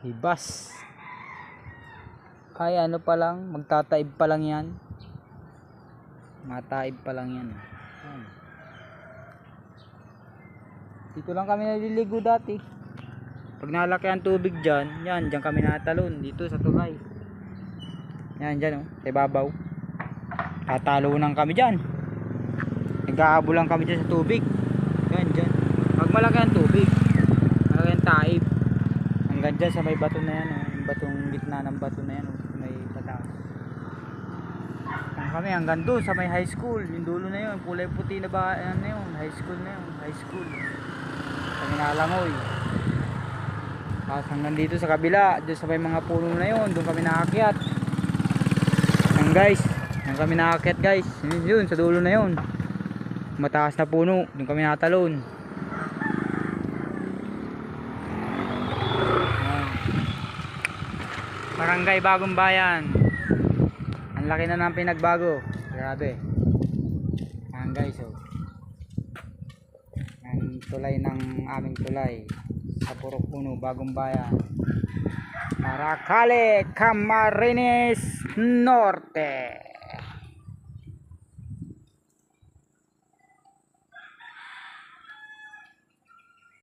hibas. Ay ano pa lang, magtataib pa lang yan. Mataib pa lang yan. Ayan. Dito lang kami naliligo dati. Pag nalaki ang tubig dyan, yan, dyan kami natalon. Dito sa tulay. Yan, dyan sa ibabaw. Tatalunan kami dyan. Nag-aabo lang kami dyan sa tubig. Yan, dyan. Pag malaki ang tubig, malaki ang taib. Hanggang dyan sa may bato na yan. Yung batong gitna ng bato na yan. May pataas. Kami hanggang doon sa may high school. Yung dulo na yun. Kulay puti na ba? Ano na yun? High school na yun. High school. Kami nalangoy. Tapos hanggang dito sa kabila. Doon sa may mga puno na yun. Doon kami naakyat. Yan guys. Doon kami naakyat guys. Yun sa dulo na yun. Mataas na puno. Doon kami natalon. Barangay Bagong Bayan. Ang laki na ng pinagbago. Grabe. Ayan guys, oh. Ang tulay ng aming tulay sa Purok Puno, Bagong Bayan. Maracale, Camarines Norte.